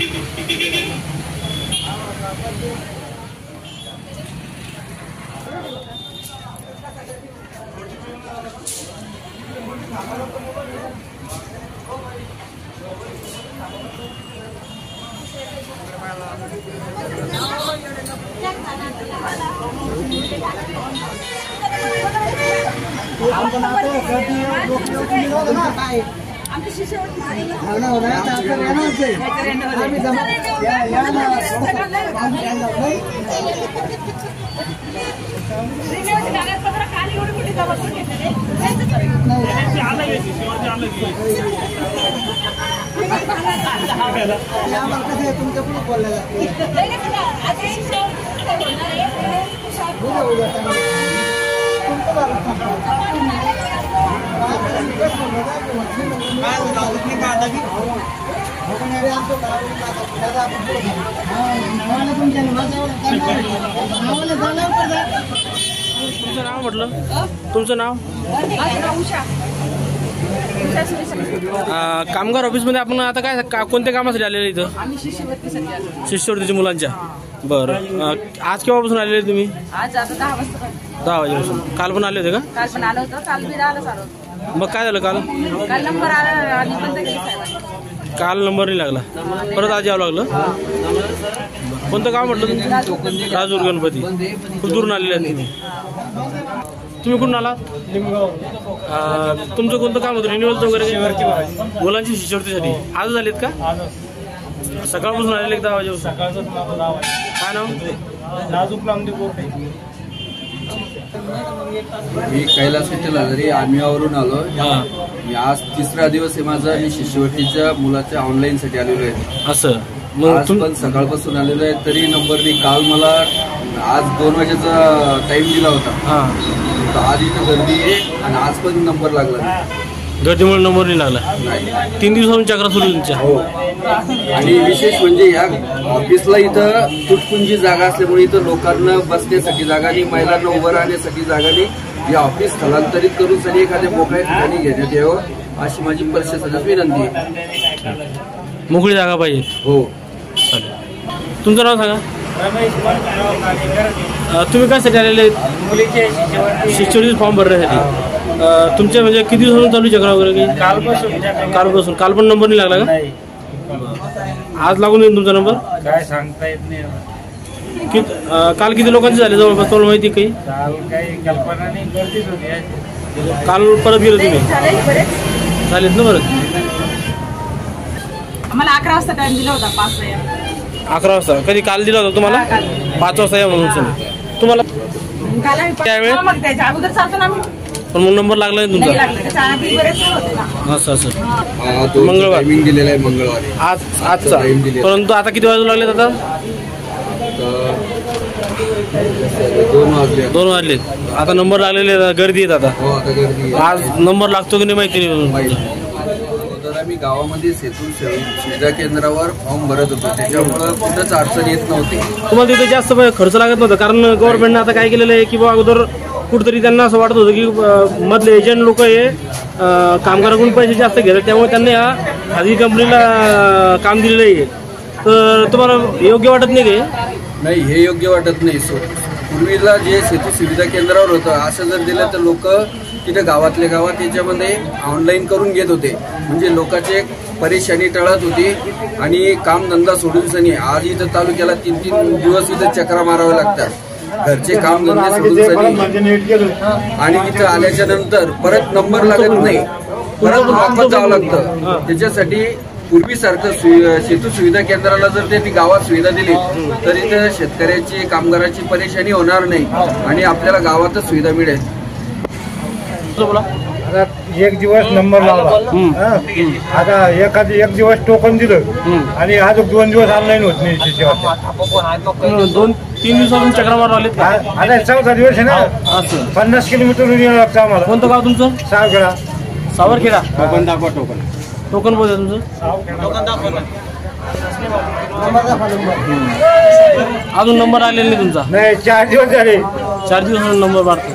तुमचं नाव म्हटलं? तुमचं नाव? कामगार ऑफिस मध्ये आपण आता काय कोणत्या कामासाठी आलेले इथं? शिष्यवृत्तीच्या मुलांच्या. बरं, आज केव्हापासून आलेले तुम्ही? आज आता 10 वाजता. 10 वाजेपासून. काल पण आले होते का? काल पण आलं होतं. काल बी आलं. मग काय झालं काल? काल नंबर आला आणि बंद केली. काल नंबर नाही लागला, परत आज यावं लागलं. कोणतं गाव म्हटलं तुमचं? राजूर गणपती. खूप दूरून आलेले आहेत तुम्ही. तुम्ही कुठून आला? तुमचं कोणतं काम होतं? रिन्युअलचं वगैरे? मुलांची शिष्यवृत्तीसाठी आज झालेत का? सकाळपासून आलेले 10 वाजेपासून. काय नाव? मी कैलास विठ्ठल हजारे आर्मीवरून आलो. मी आज 3रा दिवस आहे माझा. मी शिष्यवृत्तीच्या मुलाच्या ऑनलाईन साठी आलेलो आहे. असं आज पण सकाळपासून आलेलो आहे, तरी नंबर नाही. काल मला आज 2 वाजेचा टाइम दिला होता. आज इथं गर्दी आहे आणि आज पण नंबर लागला. गर्दीमुळे नंबर नाही लागला. 3 दिवसांपासून चक्र सुरू तुमच्या. हो, आणि विशेष म्हणजे या ऑफिसला इथं तुटपुंजी जागा असल्यामुळे इथं लोकांना बसण्यासाठी जागा नाही, महिलांना उभं राहण्यासाठी जागा नाही. या ऑफिस स्थलांतरित करून साठी एखाद्या मोकळ्या ठिकाणी घेण्यात यावं अशी माझी प्रशासनास विनंती आहे. मोकळी जागा पाहिजे. हो, चालेल. तुमचं नाव सांगा. तुम्ही कशासाठी आलेले? शिष्यवृत्ती फॉर्म भरण्यासाठी. तुमच्या म्हणजे किती दिवसांपासून चालू चक्र वगैरे? कालपासून. काल पण नंबर नाही लागला का? आज लागून येईल तुमचा नंबर? काय सांगता येत नाही. काल किती लोकांचे झाले जवळपास तुम्हाला माहिती? काही काही कल्पना नाही. गर्दीच होती. काल परत गेलो तुम्ही? चालेल ना. परत आम्हाला 11 वाजता टाइम दिला होता. 5 वाजता. 11 वाजता कधी काल दिला होता तुम्हाला? 5 वाजता या म्हणून तुम्हाला त्यावेळेस त्याच्या अगोदर चालतो ना आम्ही. पण मग नंबर लागला नाही तुमचा? असं मंगळवार टायमिंग दिलेला आहे मंगळवारी. आजचा. परंतु आता किती वाजू लागलेत? आता 2 वाजलेत. आता नंबर लागलेले, गर्दी आहेत आता. हो, आता गर्दी. आज नंबर लागतो की नाही माहिती नाही. तर आम्ही गावामध्ये सेतू सुविधा केंद्रावर फॉर्म भरत होतो, त्याच्यामुळे कुठंच अडचण येत नव्हती. तुम्हाला तिथे जास्त खर्च लागत नव्हता, कारण गव्हर्नमेंटने आता काय केलेलं आहे की बा अगोदर कुठेतरी त्यांना असं वाटत होतं की मधले एजंट लोक हे कामगाराकडून पैसे जास्त घेतात, त्यामुळे त्यांनी या खाजगी कंपनीला काम दिलेलं आहे. तर तुम्हाला योग्य वाटत नाही का? नाही, हे योग्य वाटत नाही. पूर्वीला जे सेतू सुविधा केंद्रावर होतं, असं जर दिलं तर लोक तिथे गावातल्या गावात याच्यामध्ये ऑनलाईन करून घेत होते, म्हणजे लोकांची परेशानी टळत होती आणि कामधंदा सोडून सनी. आज इथं तालुक्याला 3-3 दिवस इथं चक्रा माराव्या लागतात, घरचे काम धंदे सोडून सनी. आणि इथं आल्याच्या नंतर परत नंबर लागत नाही, परत वापस जावं लागतं. त्याच्यासाठी पूर्वीसारखं सेतू सुविधा केंद्राला जर त्यांनी गावात सुविधा दिली तर इथं शेतकऱ्याची, कामगाराची परेशानी होणार नाही आणि आपल्याला गावातच सुविधा मिळेल. आता 1 दिवस नंबर लावला. आता एक दिवस टोकन दिलं आणि आज 2 दिवस ऑनलाईन होत नाही. 2-3 दिवसापासून चक्रा मारून आले. आता 4था दिवस आहे ना. 50 किलोमीटर यावं लागतं आम्हाला. कोणतं गाव तुमचं? सावखेडा. सावरखेडा. टोकन दाखवा. टोकन बोलता तुमचं? अजून नंबर आलेला नाही तुमचा? नाही, 4 दिवस झाले. 4 दिवसांनी नंबर मारतो.